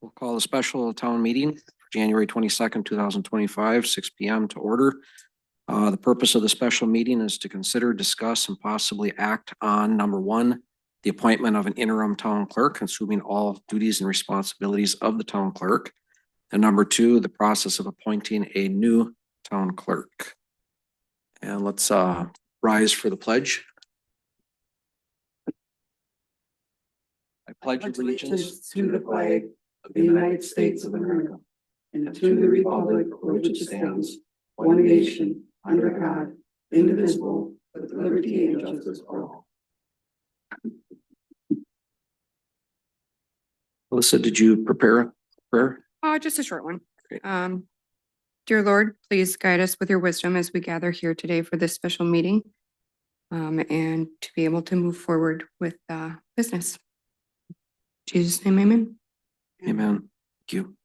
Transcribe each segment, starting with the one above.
We'll call a special town meeting for January 22nd, 2025, 6 p.m. to order. The purpose of the special meeting is to consider, discuss, and possibly act on number one, the appointment of an interim town clerk, assuming all duties and responsibilities of the town clerk. And number two, the process of appointing a new town clerk. And let's rise for the pledge. I pledge allegiance to the flag of the United States of America and to the republic for which it stands, one nation, under God, indivisible, with liberty and justice for all. Alyssa, did you prepare a prayer? Just a short one. Great. Dear Lord, please guide us with your wisdom as we gather here today for this special meeting. And to be able to move forward with business. In Jesus' name, amen. Amen. Thank you.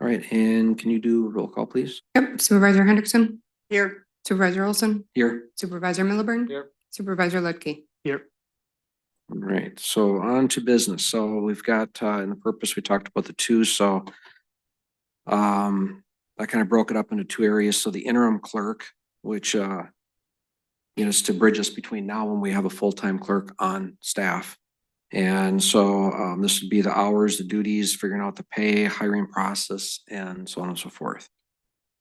All right, and can you do roll call, please? Yep, Supervisor Hendrickson, Here. Supervisor Olson, Here. Supervisor Milliburn. Here. Supervisor Lutke. Here. All right, so on to business. So we've got in the purpose, we talked about the two, so I kind of broke it up into two areas. So the interim clerk, which is to bridge us between now and we have a full-time clerk on staff. And so this would be the hours, the duties, figuring out the pay, hiring process, and so on and so forth.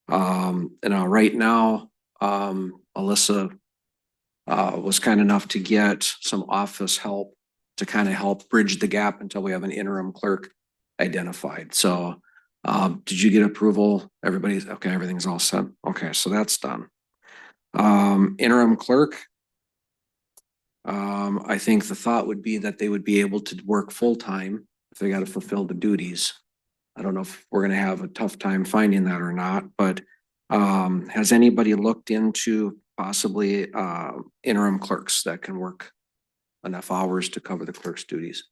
And right now, Alyssa was kind enough to get some office help to kind of help bridge the gap until we have an interim clerk identified. So did you get approval? Everybody's okay, everything's all set. Okay, so that's done. Interim clerk. I think the thought would be that they would be able to work full-time if they got to fulfill the duties. I don't know if we're gonna have a tough time finding that or not, but has anybody looked into possibly interim clerks that can work enough hours to cover the clerk's duties?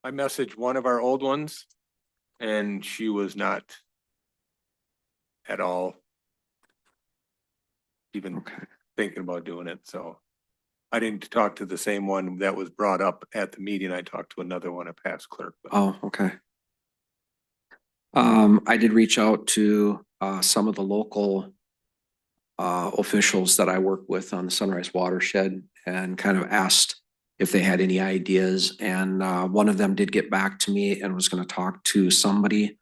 I messaged one of our old ones and she was not at all even Okay. thinking about doing it. So I didn't talk to the same one that was brought up at the meeting. I talked to another one, a past clerk. But Oh, okay. I did reach out to some of the local officials that I work with on the Sunrise Watershed and kind of asked if they had any ideas. And one of them did get back to me and was going to talk to somebody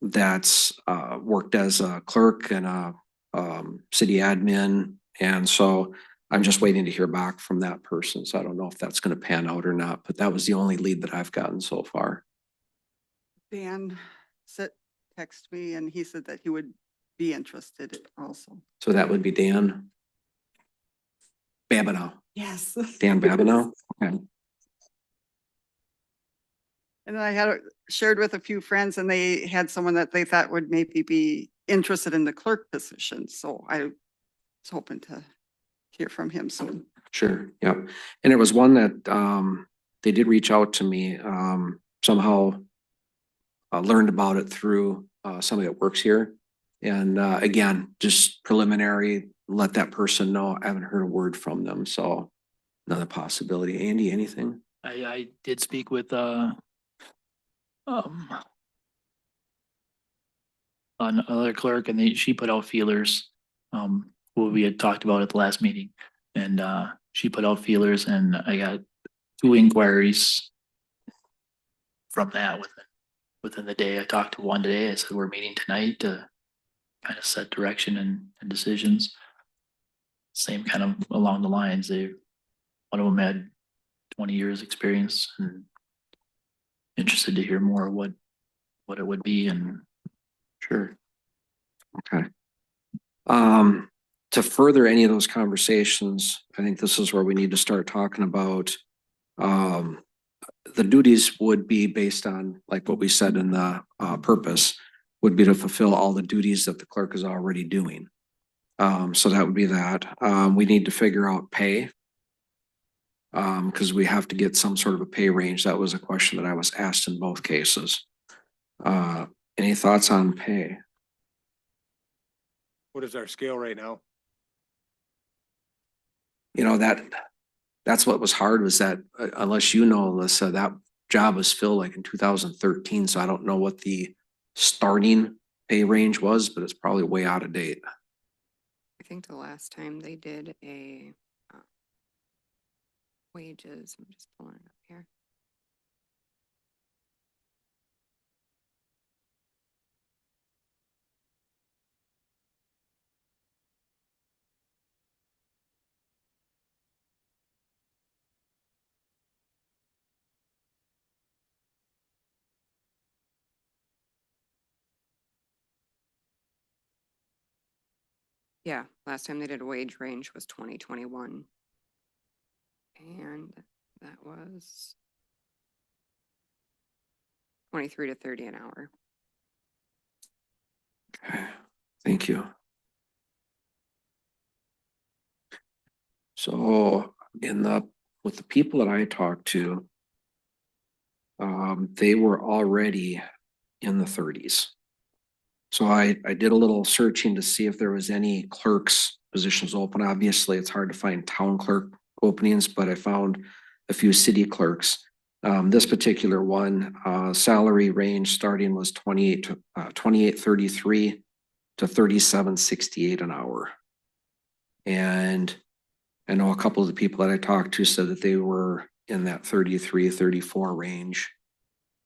that's worked as a clerk and a city admin. And so I'm just waiting to hear back from that person. So I don't know if that's going to pan out or not, but that was the only lead that I've gotten so far. Dan text me and he said that he would be interested also. So that would be Dan Babineau. Yes. Dan Babineau. Okay. And I had shared with a few friends and they had someone that they thought would maybe be interested in the clerk position. So I was hoping to hear from him soon. Sure. Yep. And it was one that they did reach out to me somehow. Learned about it through somebody that works here. And again, just preliminary, let that person know. I haven't heard a word from them. So another possibility. Andy, anything? I did speak with another clerk and she put out feelers, what we had talked about at the last meeting. And she put out feelers and I got 2 inquiries from that within the day. I talked to one today. I said, we're meeting tonight to kind of set direction and decisions. Same kind of along the lines. One of them had 20 years experience and interested to hear more what it would be. And sure. Okay. To further any of those conversations, I think this is where we need to start talking about the duties would be based on, like what we said in the purpose, would be to fulfill all the duties that the clerk is already doing. So that would be that. We need to figure out pay because we have to get some sort of a pay range. That was a question that I was asked in both cases. Any thoughts on pay? what is our scale right now? You know, that's what was hard was that unless you know, Alyssa, job was filled like in 2013, so I don't know what the starting pay range was, but it's probably way out of date. I think the last time they did a wages, I'm just pulling it up here. Yeah, last time they did a wage range was 2021. And that was 23 to 30 an hour. Okay, thank you. So with the people that I talked to, they were already in the 30s. So I did a little searching to see if there was any clerks positions open. Obviously, it's hard to find town clerk openings, but I found a few city clerks. This particular one, salary range starting was 28.33 to 37.68 an hour. And I know a couple of the people that I talked to said that they were in that 33, 34 range.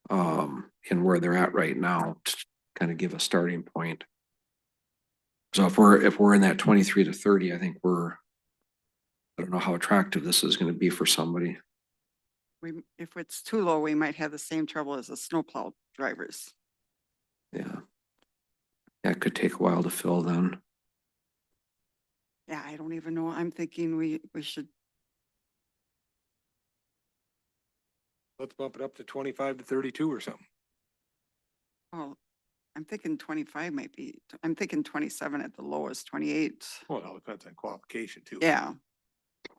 And where they're at right now to kind of give a starting point. So if we're in that 23 to 30, I think I don't know how attractive this is going to be for somebody. If it's too low, we might have the same trouble as the snowplow drivers. Yeah. Yeah, it could take a while to fill then. Yeah, I don't even know. I'm thinking we should, Let's bump it up to 25 to 32 or something. well, I'm thinking 25 might be, I'm thinking 27 at the lowest, 28. Well, it all depends on qualification too. Yeah.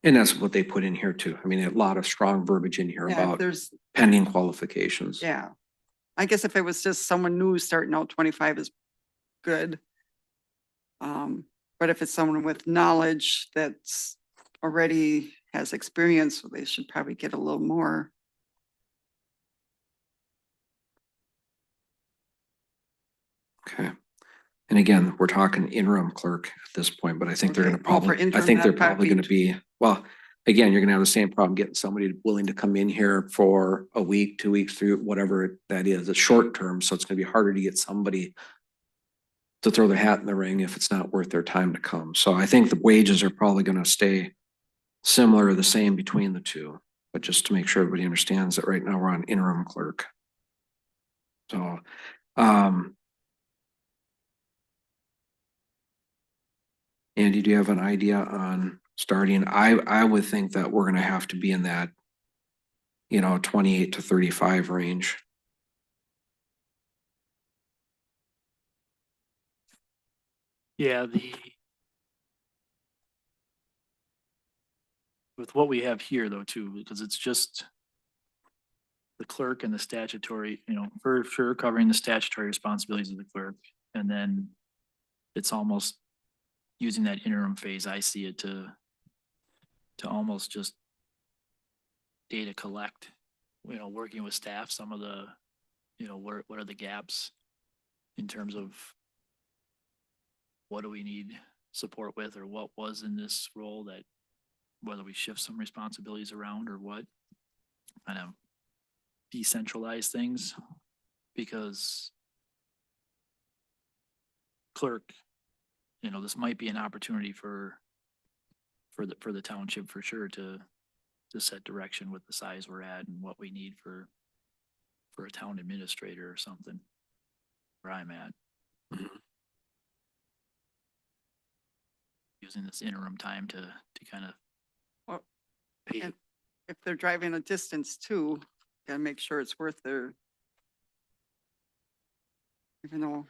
And that's what they put in here too. I mean, a lot of strong verbiage in here Yeah, if about there's, pending qualifications. yeah. I guess if it was just someone new starting out, 25 is good. But if it's someone with knowledge that's already has experience, they should probably get a little more. Okay. And again, we're talking interim clerk at this point, but I think they're Okay. gonna Oh, for probably, I interim, think they're that'd probably probably gonna be, well, again, you're gonna have the same problem getting somebody willing to come in here for a week, 2 weeks, whatever that is. It's short term, so it's gonna be harder to get somebody to throw their hat in the ring if it's not worth their time to come. So I think the wages are probably gonna stay similar or the same between the two. But just to make sure everybody understands that right now we're on interim clerk. So, Andy, do you have an idea on starting? I would think that we're gonna have to be in that, 28 to 35 range. Yeah, with what we have here though too, because it's just the clerk and the statutory, for sure covering the statutory responsibilities of the clerk. And then it's almost using that interim phase, I see it to almost just data collect, working with staff, some of the, what are the gaps in terms of what do we need support with, or what was in this role that whether we shift some responsibilities around or what, kind of decentralize things, because clerk, this might be an opportunity for the township for sure to set direction with the size we're at and what we need for a town administrator or something where I'm at. Using this interim time to kind of Well, pay. and if they're driving a distance too, gotta make sure it's worth their. Even though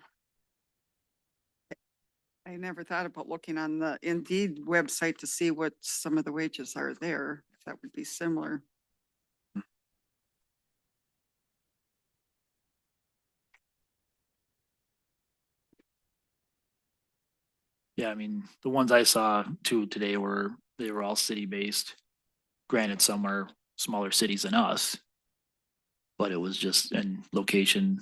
I never thought about looking on the Indeed website to see what some of the wages are there, if that would be similar. Yeah, I mean, the ones I saw too today they were all city based. Granted, some are smaller cities than us. But it was just in location,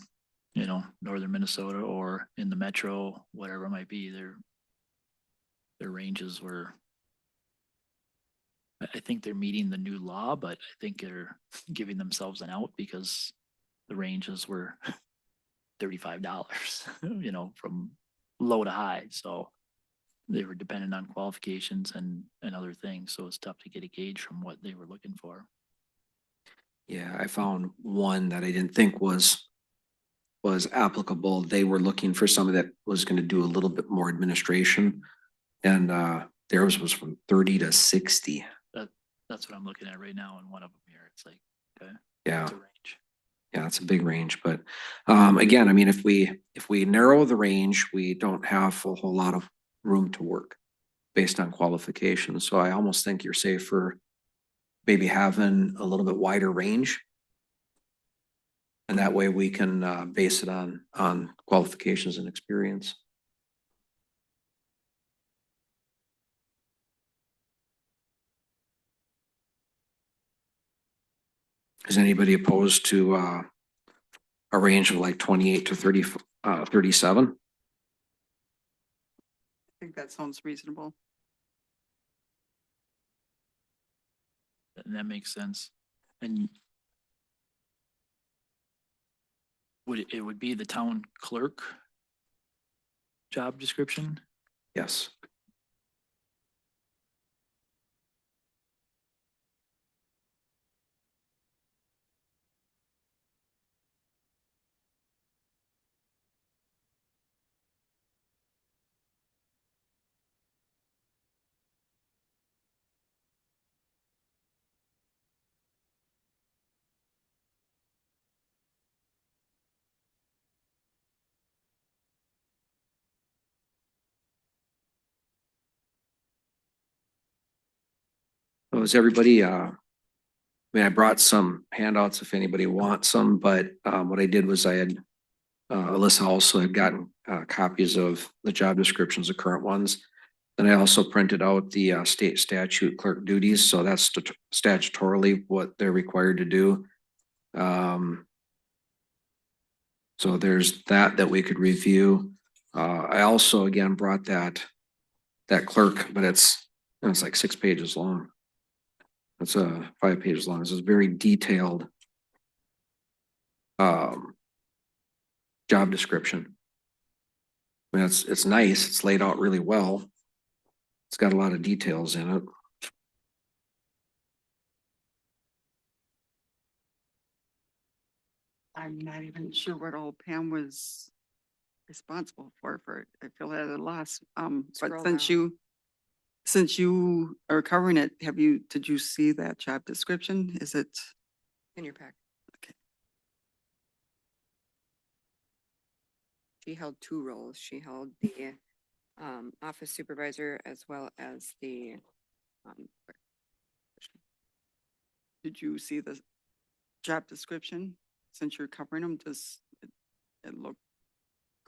you know, northern Minnesota or in the metro, whatever it might be, their ranges were. I think they're meeting the new law, but I think they're giving themselves an out because the ranges were $35, you know, from low to high. So they were dependent on qualifications and other things. So it's tough to get a gauge from what they were looking for. Yeah, I found one that I didn't think was applicable. They were looking for somebody that was gonna do a little bit more administration. And theirs was from 30 to 60. That's what I'm looking at right now in one of them here. It's like, okay, Yeah, it's a range. yeah, it's a big range, but again, I mean, if we narrow the range, we don't have a whole lot of room to work based on qualifications. So I almost think you're safe for maybe having a little bit wider range. And that way we can base it on qualifications and experience. Is anybody opposed to a range of like 28 to 37? I think that sounds reasonable. And that makes sense. And it would be the town clerk job description? Yes. So is everybody, I mean, I brought some handouts if anybody wants some, but what I did was I had, Alyssa also had gotten copies of the job descriptions, the current ones. Then I also printed out the state statute clerk duties, so that's statutorily what they're required to do. So there's that we could review. I also again brought that clerk, but it's like 6 pages long. It's 5 pages long. This is very detailed job description. I mean, it's nice. It's laid out really well. It's got a lot of details in it. I'm not even sure what all Pam was responsible for it. I feel at a loss. But Scroll since you are covering it, did you see that job description? Is it? In your pack. Okay. She held two roles. She held the office supervisor as well as the clerk. Did you see the job description? Since you're covering them, does it look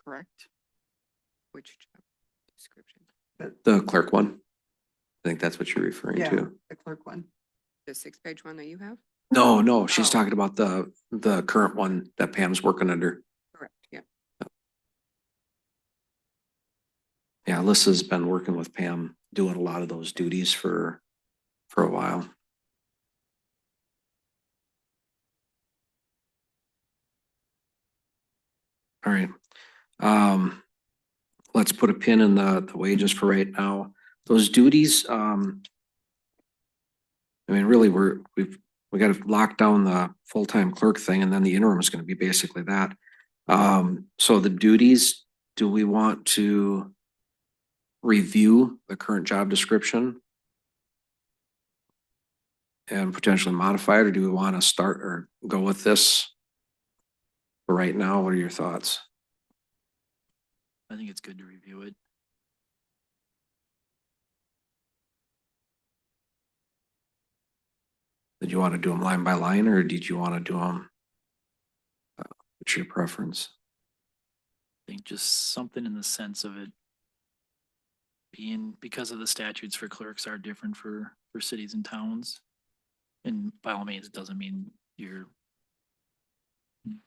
correct? Which job description? The clerk one. I think that's what you're referring Yeah. to. The clerk one. The 6-page one that you have? No, she's Oh. talking about the current one that Pam's working under. Correct, yeah. Yeah, Alyssa's been working with Pam, doing a lot of those duties for a while. All right. Let's put a pin in the wages for right now. Those duties, I mean, really, we got to lock down the full-time clerk thing, and then the interim is going to be basically that. So the duties, do we want to review the current job description and potentially modify it, or do we want to start or go with this for right now? What are your thoughts? I think it's good to review it. Did you want to do them line by line, or did you want to do them? What's your preference? I think just something in the sense of it being, because of the statutes for clerks are different for cities and towns. And by all means, it doesn't mean you're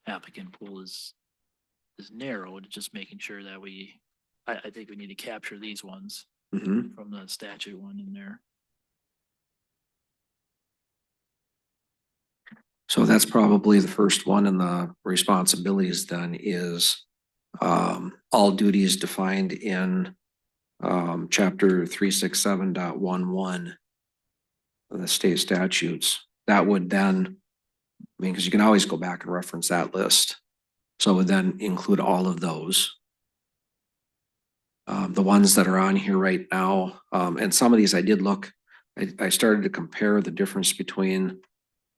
applicant pool is narrowed, just making sure that I think we need to capture these ones Mhm. from the statute one in there. So that's probably the first one in the responsibilities then is all duties defined in chapter 367.11 of the state statutes. That would then, I mean, because you can always go back and reference that list. So it would then include all of those. The ones that are on here right now, and some of these I did look, I started to compare the difference between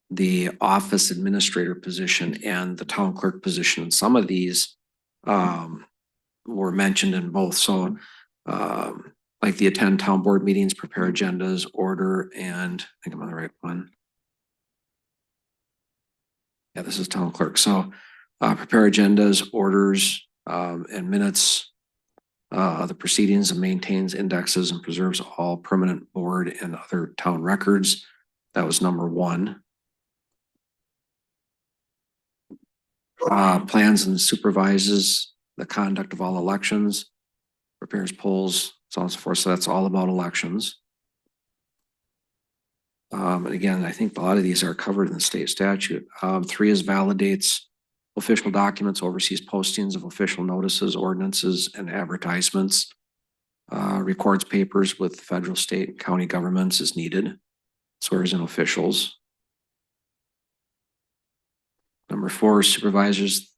the office administrator position and the town clerk position. And some of these were mentioned in both. So like the attend town board meetings, prepare agendas, order, and I think I'm on the right one. Yeah, this is town clerk. So prepare agendas, orders, and minutes of the proceedings, and maintains, indexes, and preserves all permanent board and other town records. That was number one. Plans and supervises the conduct of all elections, prepares polls, so on and so forth. So that's all about elections. And again, I think a lot of these are covered in the state statute. 3 is validates official documents, oversees postings of official notices, ordinances, and advertisements. Records papers with federal, state, and county governments as needed. Swears in officials. Number 4, supervises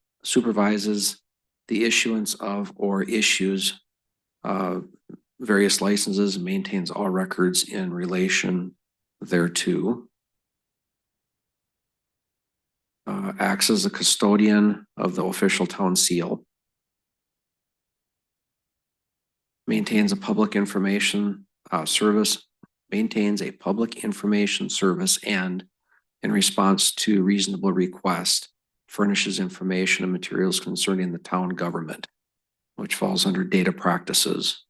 the issuance of or issues various licenses and maintains all records in relation thereto. Acts as a custodian of the official town seal. Maintains a public information service, maintains a public information service, and in response to reasonable request, furnishes information and materials concerning the town government, which falls under data practices.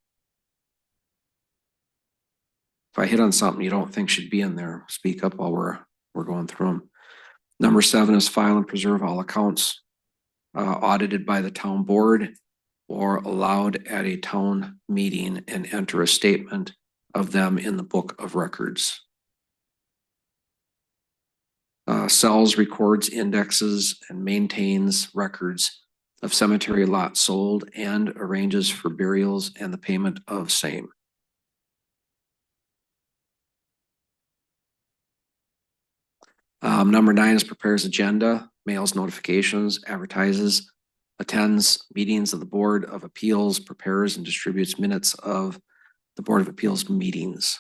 If I hit on something you don't think should be in there, speak up while we're going through them. Number 7 is file and preserve all accounts audited by the town board or allowed at a town meeting, and enter a statement of them in the book of records. Sells, records, indexes, and maintains records of cemetery lots sold and arranges for burials and the payment of same. Number 9 is prepares agenda, mails notifications, advertises, attends meetings of the Board of Appeals, prepares and distributes minutes of the Board of Appeals meetings.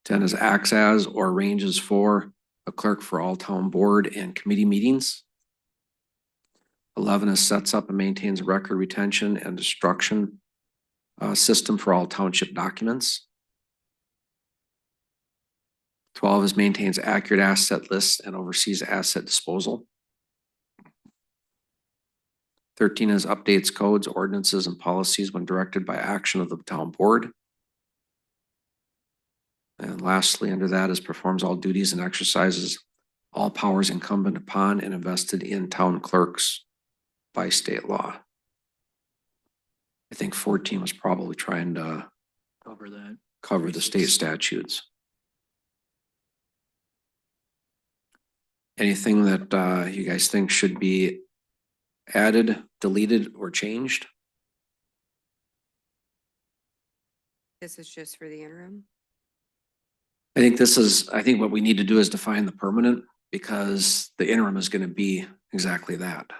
10 is acts as or arranges for a clerk for all town board and committee meetings. 11 is sets up and maintains a record retention and destruction system for all township documents. 12 is maintains accurate asset lists and oversees asset disposal. 13 is updates codes, ordinances, and policies when directed by action of the town board. And lastly, under that is performs all duties and exercises all powers incumbent upon and invested in town clerks by state law. I think 14 was probably trying to cover the state statutes. Anything that you guys think should be added, deleted, or changed? This is just for the interim. I think what we need to do is define the permanent, because the interim is going to be exactly that. I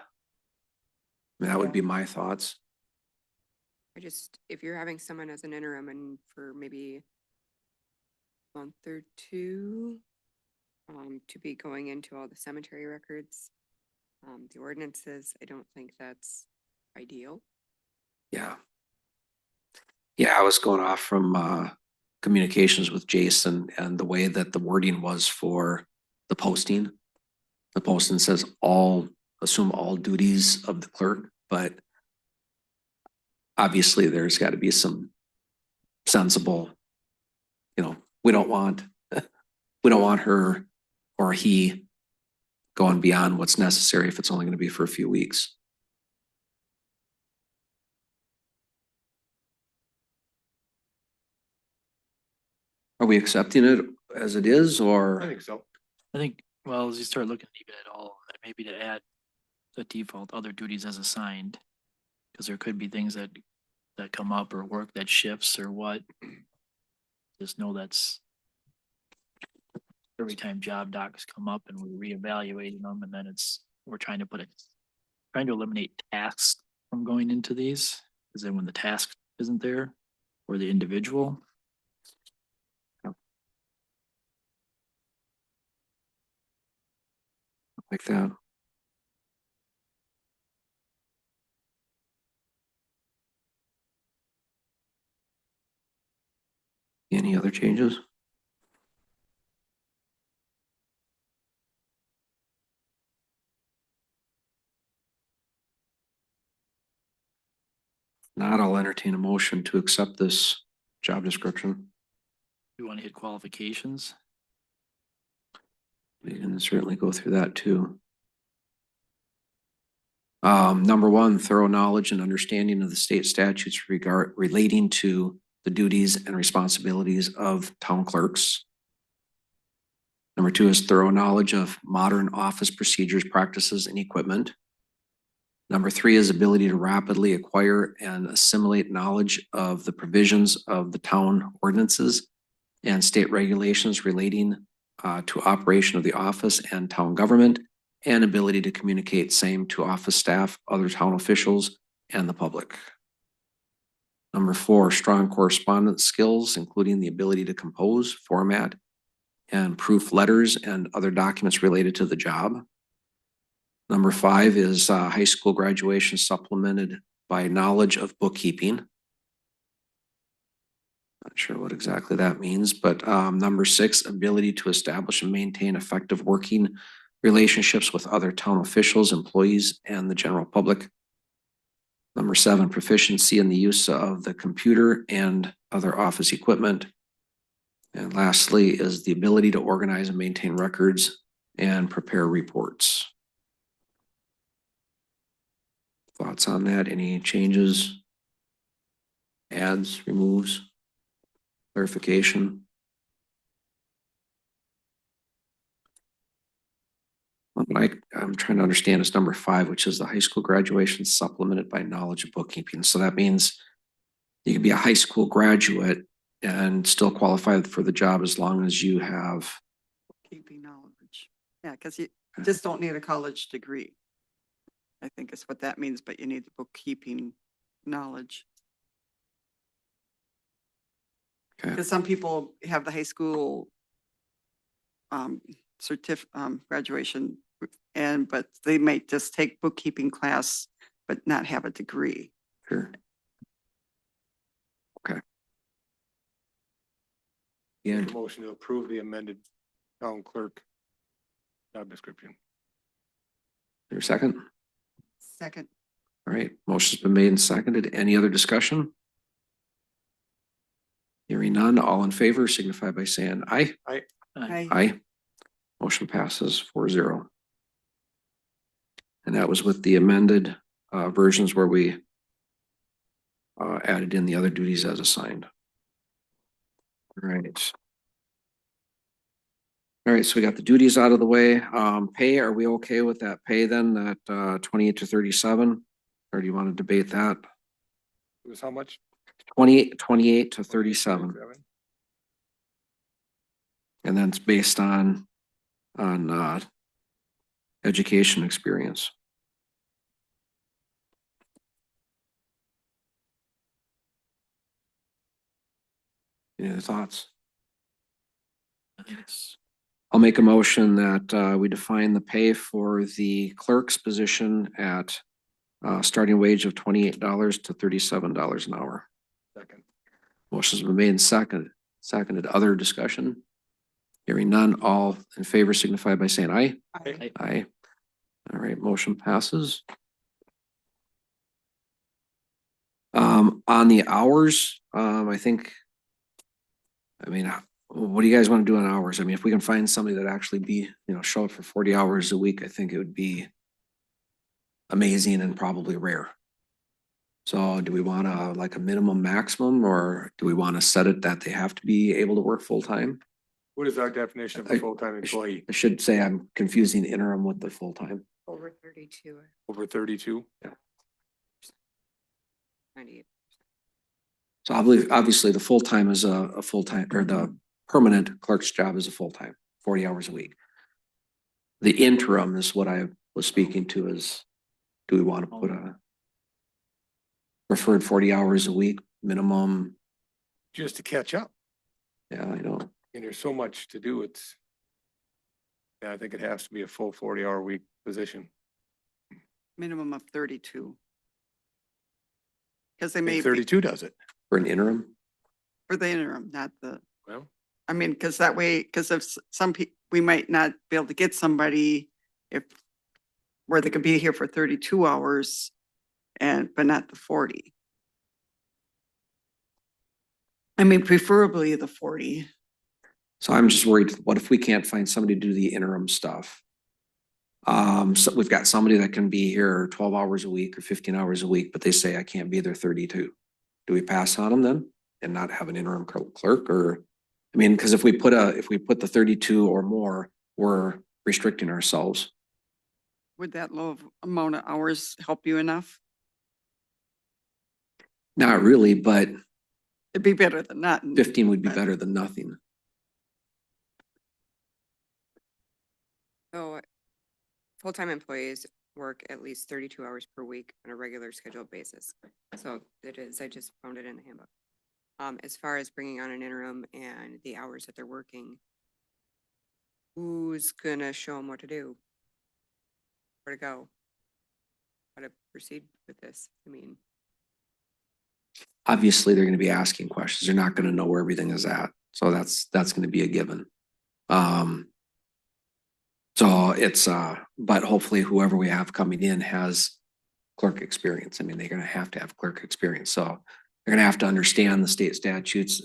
mean, that would be my thoughts. If you're having someone as an interim and for maybe a month or two, to be going into all the cemetery records, the ordinances, I don't think that's ideal. Yeah. Yeah, I was going off from communications with Jason and the way that the wording was for the posting. The posting says assume all duties of the clerk, but obviously there's got to be some sensible, we don't want her or he going beyond what's necessary if it's only gonna be for a few weeks. Are we accepting it as it is, I or? think so. I think, well, as you start looking at it all, maybe to add the default other duties as assigned. Cause there could be things that come up or work that shifts or what. Just know that's every time job docs come up and we're reevaluating them, and then we're trying to eliminate tasks from going into these. Cause then when the task isn't there, or the individual, Like that. Any other changes? Not, I'll entertain a motion to accept this job description. you wanna hit qualifications. We can certainly go through that too. Number one, thorough knowledge and understanding of the state statutes relating to the duties and responsibilities of town clerks. Number two is thorough knowledge of modern office procedures, practices, and equipment. Number three is ability to rapidly acquire and assimilate knowledge of the provisions of the town ordinances and state regulations relating to operation of the office and town government, and ability to communicate same to office staff, other town officials, and the public. Number four, strong correspondence skills, including the ability to compose, format, and proof letters and other documents related to the job. Number five is high school graduation supplemented by knowledge of bookkeeping. Not sure what exactly that means, but number six, ability to establish and maintain effective working relationships with other town officials, employees, and the general public. Number seven, proficiency in the use of the computer and other office equipment. And lastly is the ability to organize and maintain records and prepare reports. Thoughts on that? Any changes? Adds, removes, clarification? What I'm trying to understand is number five, which is the high school graduation supplemented by knowledge of bookkeeping. So that means you could be a high school graduate and still qualify for the job as long as you have. Keeping knowledge. Yeah, because you just don't need a college degree. I think is what that means, but you need the bookkeeping knowledge. Okay. Because some people have the high school graduation but they might just take bookkeeping class, but not have a degree. Sure. Okay. Yeah, Make a motion to approve the amended town clerk job description. your second? Second. All right, motion's been made and seconded. Any other discussion? Hearing none, all in favor signify by saying aye. I Aye. Motion passes 4-0. And that was with the amended versions where we added in the other duties as assigned. All right. All right, so we got the duties out of the way. Pay, are we okay with that pay then, that 28 to 37? Or do you want to debate that? It was how much? 28 to 37. And then it's based on education experience. Any other thoughts? I think it's I'll make a motion that we define the pay for the clerk's position at starting wage of $28 to $37 an hour. Second. Motion's been made and seconded. Other discussion? Hearing none, all in favor signify by saying aye. Aye. Aye. All right, motion passes. On the hours, I think, I mean, What do you guys want to do on hours? I mean, if we can find somebody that actually be, show up for 40 hours a week, I think it would be amazing and probably rare. So do we want like a minimum maximum, or do we want to set it that they have to be able to work full time? What is our definition of a full-time employee? I should say I'm confusing interim with the full time. Over 32, Over 32? 98. So obviously the full time is a full time, or the permanent clerk's job is a full time, 40 hours a week. The interim is what I was speaking to is, do we want to put a preferred 40 hours a week minimum? Just to catch up. Yeah, I know. And there's so much to do. Yeah, I think it has to be a full 40-hour week position. Minimum of 32. Because they I may think be 32 does it. For an interim. for the interim, not the, Well, I mean, because that way, because if some people, we might not be able to get somebody if, where they could be here for 32 hours but not the 40. I mean, preferably the 40. So I'm just worried, what if we can't find somebody to do the interim stuff? So we've got somebody that can be here 12 hours a week or 15 hours a week, but they say I can't be there 32. Do we pass on them then and not have an interim clerk? Or, I mean, because if we put the 32 or more, we're restricting ourselves. Would that low amount of hours help you enough? Not really, but It'd be better than not. 15 would be better than nothing. So full-time employees work at least 32 hours per week on a regular scheduled basis. So it is, I just found it in the handbook. As far as bringing on an interim and the hours that they're working, who's gonna show them what to do? Where to go? How to proceed with this? I mean, Obviously, they're going to be asking questions. They're not going to know where everything is at. So that's going to be a given. So it's, but hopefully whoever we have coming in has clerk experience. I mean, they're going to have clerk experience. So they're going to have to understand the state statutes,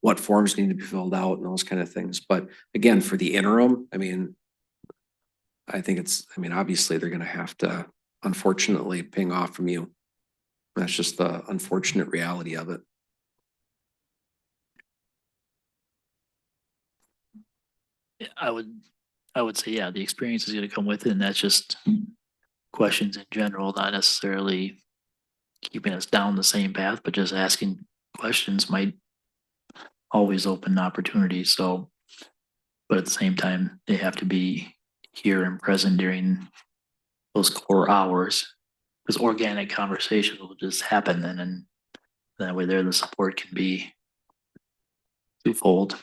what forms need to be filled out and those kind of things. But again, for the interim, I mean, obviously they're going to have to, unfortunately, ping off from you. That's just the unfortunate reality of it. Yeah, I would say, yeah, the experience is gonna come with it, and that's just questions in general, not necessarily keeping us down the same path, but just asking questions might always open opportunities, so. But at the same time, they have to be here and present during those core hours. Because organic conversation will just happen then, and that way there the support can be twofold.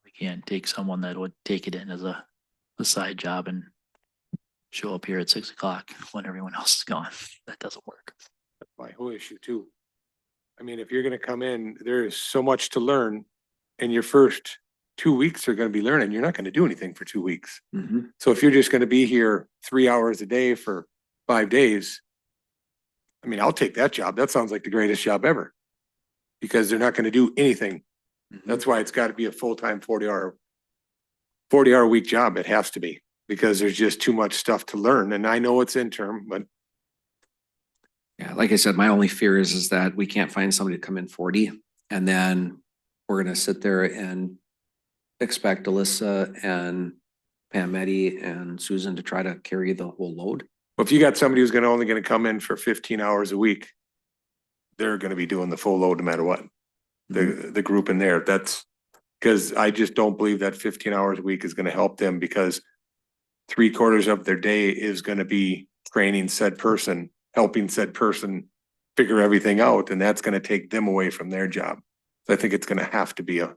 We can't take someone that would take it in as a side job and show up here at 6 o'clock when everyone else is gone. That doesn't work. that's my whole issue too. I mean, if you're gonna come in, there is so much to learn. And your first 2 weeks are gonna be learning. You're not gonna do anything for 2 weeks. Mhm. So if you're just gonna be here 3 hours a day for 5 days, I mean, I'll take that job. That sounds like the greatest job ever. Because they're not gonna do anything. That's why it's gotta be a full-time 40-hour week job. It has to be, because there's just too much stuff to learn. And I know it's interim, but Yeah, like I said, my only fear is that we can't find somebody to come in 40 and then we're gonna sit there and expect Alyssa and Pam Meddy and Susan to try to carry the whole load. if you got somebody who's only gonna come in for 15 hours a week, they're gonna be doing the full load no matter what. The group in there, that's, because I just don't believe that 15 hours a week is gonna help them, because 3/4 of their day is gonna be training said person, helping said person figure everything out, and that's gonna take them away from their job. So I think it's gonna have to be a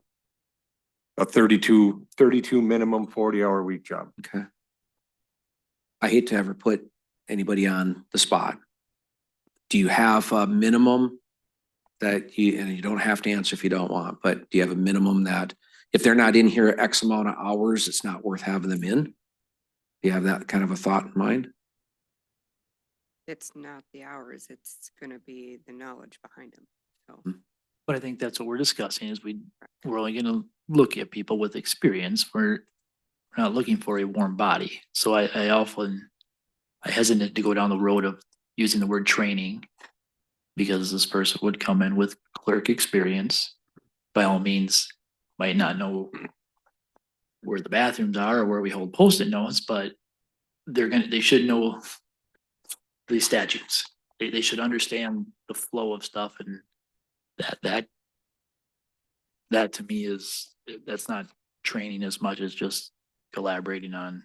32 minimum 40-hour week job. Okay. I hate to ever put anybody on the spot. Do you have a minimum and you don't have to answer if you don't want, but do you have a minimum that if they're not in here X amount of hours, it's not worth having them in? Do you have that kind of a thought in mind? it's not the hours, it's gonna be the knowledge behind them. So But I think that's what we're discussing is we're only gonna look at people with experience. We're not looking for a warm body. So I hesitate to go down the road of using the word training. Because this person would come in with clerk experience, by all means, might not know where the bathrooms are or where we hold post-it notes, but they should know the statutes. They should understand the flow of stuff and that to me that's not training as much as just collaborating on,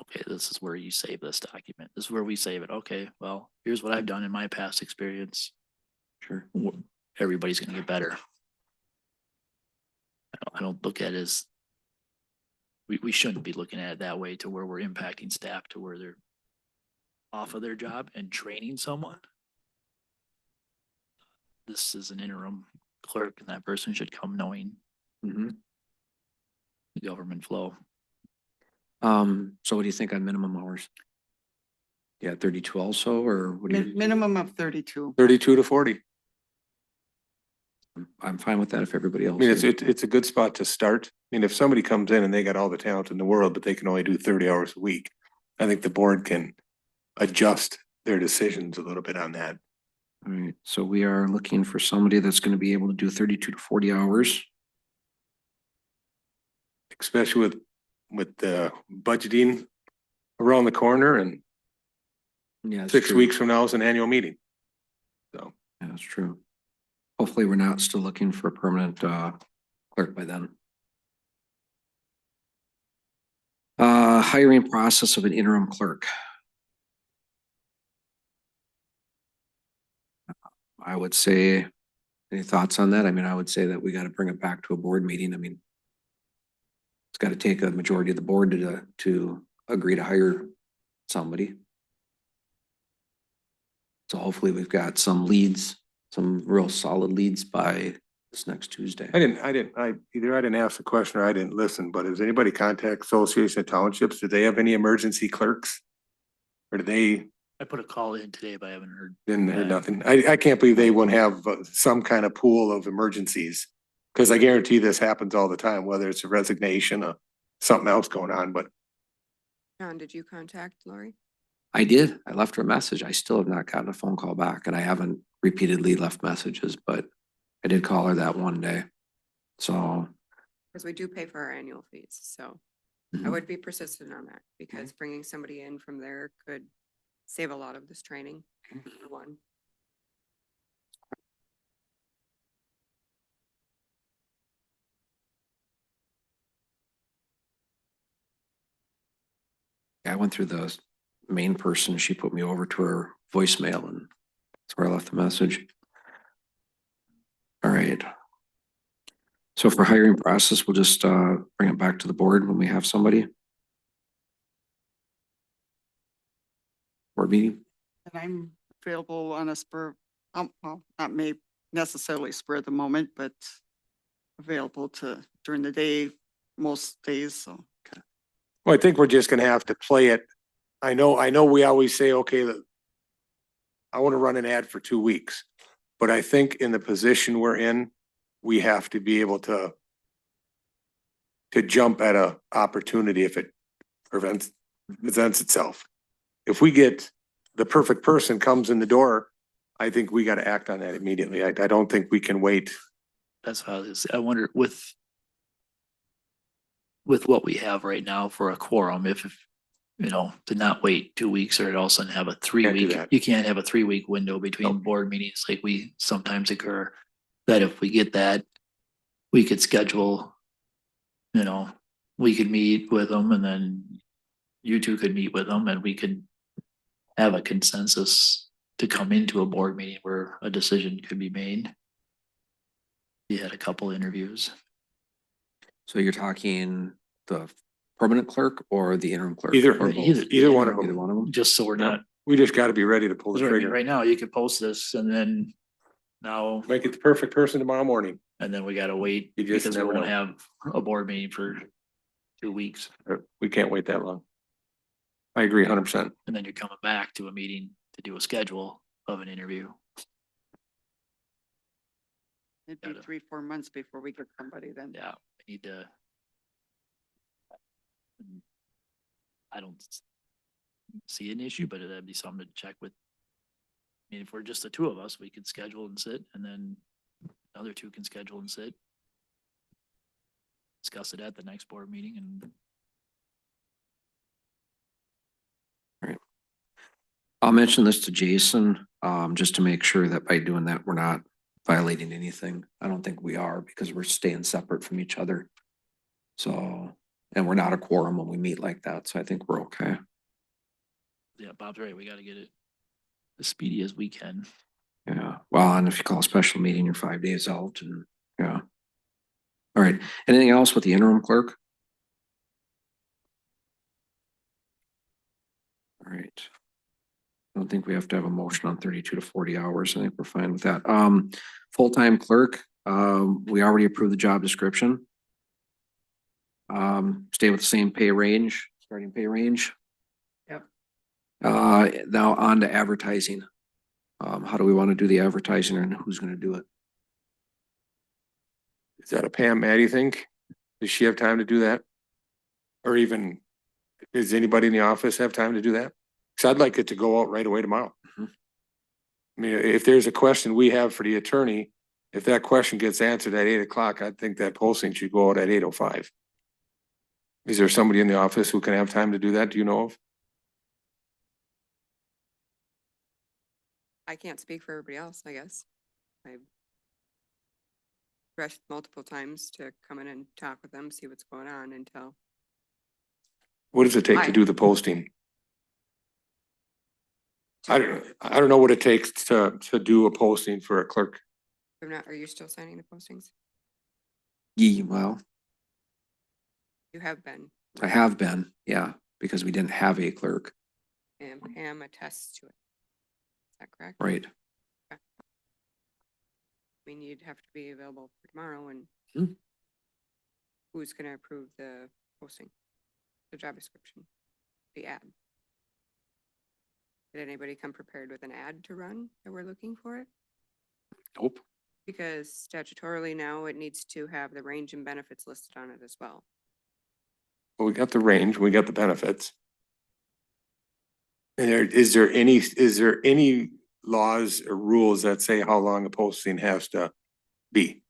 okay, this is where you save this document. This is where we save it. Okay, well, here's what I've done in my past experience. Sure. Everybody's gonna get better. I don't look at it as, we shouldn't be looking at it that way to where we're impacting staff to where they're off of their job and training someone. This is an interim clerk and that person should come knowing Mhm. the government flow. So what do you think on minimum hours? Yeah, 32 also, or what do you? Minimum of 32. 32 to 40. I'm fine with that if everybody I else mean, is. it's a good spot to start. I mean, if somebody comes in and they got all the talent in the world, but they can only do 30 hours a week, I think the board can adjust their decisions a little bit on that. All right, so we are looking for somebody that's gonna be able to do 32 to 40 hours. Especially with the budgeting around the corner and Yeah, that's 6 true. weeks from now is an annual meeting. So, Yeah, that's true. Hopefully, we're not still looking for a permanent clerk by then. Hiring process of an interim clerk. I would say, any thoughts on that? I mean, I would say that we gotta bring it back to a board meeting. I mean, it's gotta take a majority of the board to agree to hire somebody. So hopefully we've got some leads, some real solid leads by this next Tuesday. I didn't ask the question or I didn't listen, but has anybody contact Association of Townships? Do they have any emergency clerks? Or do they, I put a call in today, but I haven't heard. didn't hear back. nothing? I can't believe they wouldn't have some kind of pool of emergencies. Cause I guarantee this happens all the time, whether it's a resignation or something else going on, but John, did you contact Lori? I did. I left her a message. I still have not gotten a phone call back and I haven't repeatedly left messages, but I did call her that one day. So. Because we do pay for our annual fees, so I mhm. would be persistent on that because bringing somebody in from there could save a lot of this training. For one. I went through the main person. She put me over to her voicemail and that's where I left the message. All right. So for hiring process, we'll just bring it back to the board when we have somebody. Board meeting. And I'm available on a spur, well, not may necessarily spur of the moment, but available to during the day, most days, so. well, I think we're just gonna have to play it. I know we always say, okay, I want to run an ad for 2 weeks. But I think in the position we're in, we have to be able to jump at a opportunity if it presents itself. If we get the perfect person comes in the door, I think we gotta act on that immediately. I don't think we can wait. That's how it is. I wonder with what we have right now for a quorum, if you know, to not wait 2 weeks or to all of a sudden have a 3 week, that. you can't have a 3 week window between Nope. board meetings like we sometimes occur. That if we get that, we could schedule, you know, we could meet with them and then you two could meet with them and we could have a consensus to come into a board meeting where a decision could be made. You had a couple interviews. So you're talking the permanent clerk or the interim clerk? Either- Or both? either one of Either them. one of them? Just so we're not, We just gotta be ready to pull the because I mean, trigger. right now you could post this and then now, Make it the perfect person tomorrow morning. and then we gotta wait You just because we never won't know. have a board meeting for 2 weeks. We can't wait that long. I agree 100%. And then you're coming back to a meeting to do a schedule of an interview. It'd be Gotta- 3, 4 months before we get somebody then. Yeah, we need to. I don't see an issue, but that'd be something to check with. I mean, if we're just the two of us, we could schedule and sit, and then the other two can schedule and sit. Discuss it at the next board meeting and I'll mention this to Jason, just to make sure that by doing that, we're not violating anything. I don't think we are because we're staying separate from each other. So, and we're not a quorum when we meet like that, so I think we're okay. yeah, Bob's right. We gotta get it as speedy as we can. Yeah, well, and if you call a special meeting, you're 5 days out and, yeah. All right, anything else with the interim clerk? All right. I don't think we have to have a motion on 32 to 40 hours. I think we're fine with that. Full-time clerk, we already approved the job description. Stay with the same pay range, starting pay range. Yep. Now on to advertising. How do we want to do the advertising and who's gonna do it? Is that a Pam Maddie think? Does she have time to do that? Or even, does anybody in the office have time to do that? Cause I'd like it to go out right away tomorrow. Mhm. I mean, if there's a question we have for the attorney, if that question gets answered at 8 o'clock, I think that posting should go out at 8:05. Is there somebody in the office who can have time to do that? Do you know of? I can't speak for everybody else, I guess. I've rushed multiple times to come in and talk with them, see what's going on until. What does it take to do the posting? I don't know what it takes to do a posting for a clerk. If not, are you still signing the postings? Well, You have been, I have been, yeah, because we didn't have a clerk, and Pam attests to it. Is that correct? right? I mean, you'd have to be available for tomorrow and Hmm. who's gonna approve the posting, the job description, the ad? Did anybody come prepared with an ad to run that we're looking for it? Nope. Because statutorily now it needs to have the range and benefits listed on it as well. Well, we got the range, we got the benefits. And is there any laws or rules that say how long a posting has to be?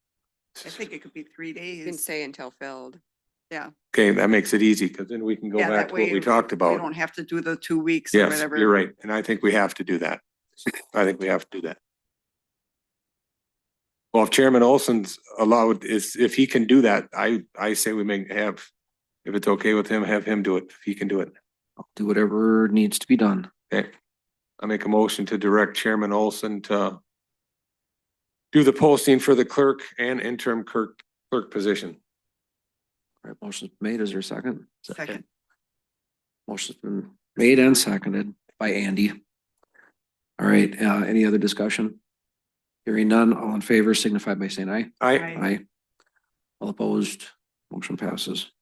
I think it could be 3 You can days. say until filled. Yeah. Okay, that makes it easy, because then we can go Yeah, back that to what way we talked You about. don't have to do the 2 weeks or Yes, whatever. you're right, and I think we have to do that. I think we have to do that. Well, if Chairman Olson's allowed, if he can do that, I say we may have, if it's okay with him, have him do it, if he can do it. I'll do whatever needs to be done. Okay. I make a motion to direct Chairman Olson to do the posting for the clerk and interim clerk position. All right, motion's made. Is there a second? Second. Motion's been made and seconded by Andy. All right, any other discussion? Hearing none, all in favor signify by saying aye. I, Aye. All opposed, motion passes.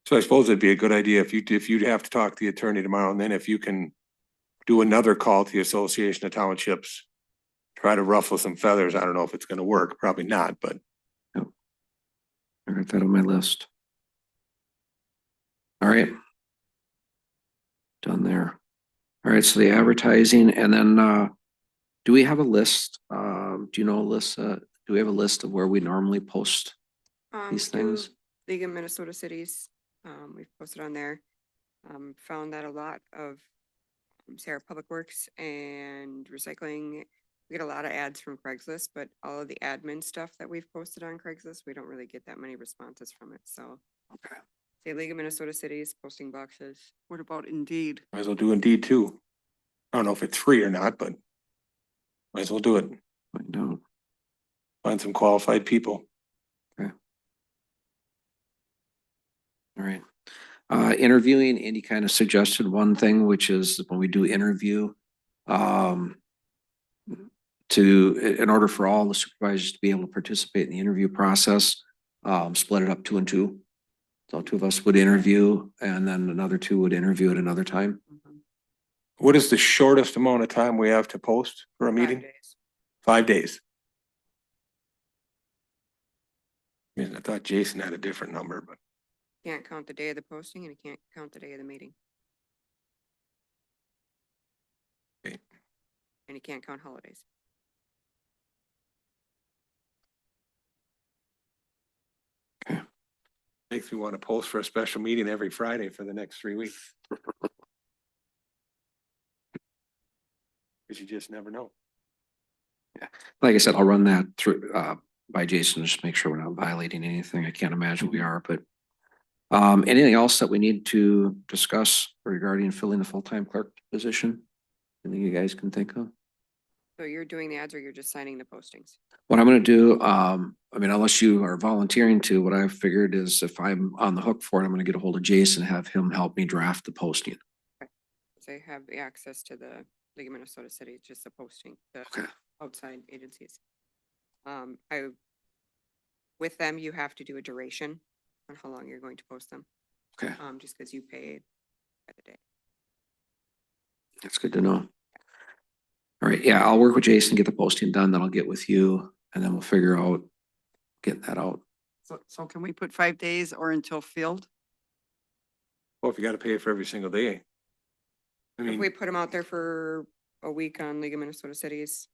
so I suppose it'd be a good idea if you'd have to talk to the attorney tomorrow, and then if you can do another call to the Association of Townships, try to ruffle some feathers. I don't know if it's gonna work, probably not, but I got that on my list. All right. Done there. All right, so the advertising and then, do we have a list? Do you know, Alyssa, do we have a list of where we normally post? These through things? League of Minnesota Cities, we've posted on there. Found that a lot of Sarah Public Works and recycling, we get a lot of ads from Craigslist, but all of the admin stuff that we've posted on Craigslist, we don't really get that many responses from it, so. Okay. Say League of Minnesota Cities posting boxes. What about Indeed? might as well do Indeed too. I don't know if it's free or not, but might as well do it. Find out. Find some qualified people. All right. Interviewing, Andy kind of suggested one thing, which is when we do interview, in order for all the supervisors to be able to participate in the interview process, split it up 2 and 2. So 2 of us would interview and then another 2 would interview at another time. What is the shortest amount of time we have to post for a 5 meeting? days. 5 days. I thought Jason had a different number, but Can't count the day of the posting and you can't count the day of the meeting. Okay. And you can't count holidays. makes me want to post for a special meeting every Friday for the next 3 weeks. Cause you just never know. Like I said, I'll run that through, by Jason, just to make sure we're not violating anything. I can't imagine we are, but anything else that we need to discuss regarding filling the full-time clerk position? Anything you guys can think of? So you're doing the ads or you're just signing the postings? What I'm gonna do, I mean, unless you are volunteering to, what I've figured is if I'm on the hook for it, I'm gonna get a hold of Jason, have him help me draft the posting. They have the access to the League of Minnesota City, it's just the posting, the Okay. outside agencies. With them, you have to do a duration on how long you're going to post them, Okay, just because you pay by the day. that's good to know. All right, yeah, I'll work with Jason, get the posting done, then I'll get with you, and then we'll figure out getting that out. So can we put 5 days or until filled? Well, if you gotta pay for every single day. I If we mean, put them out there for a week on League of Minnesota Cities,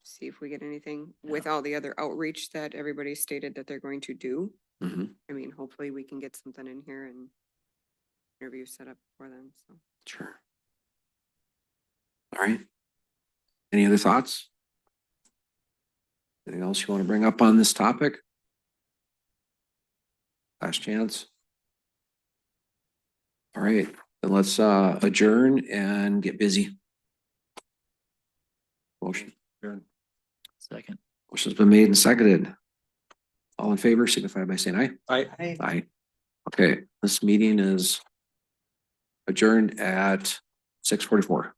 see if we get anything with all the other outreach that everybody stated that they're going to do. Mhm, I mean, hopefully we can get something in here and interview set up for them, so. sure. All right. Any other thoughts? Anything else you want to bring up on this topic? Last chance. All right, then let's adjourn and get busy. Motion. Second. Motion's been made and seconded. All in favor signify by saying aye. I, Aye. Okay, this meeting is adjourned at 6:44.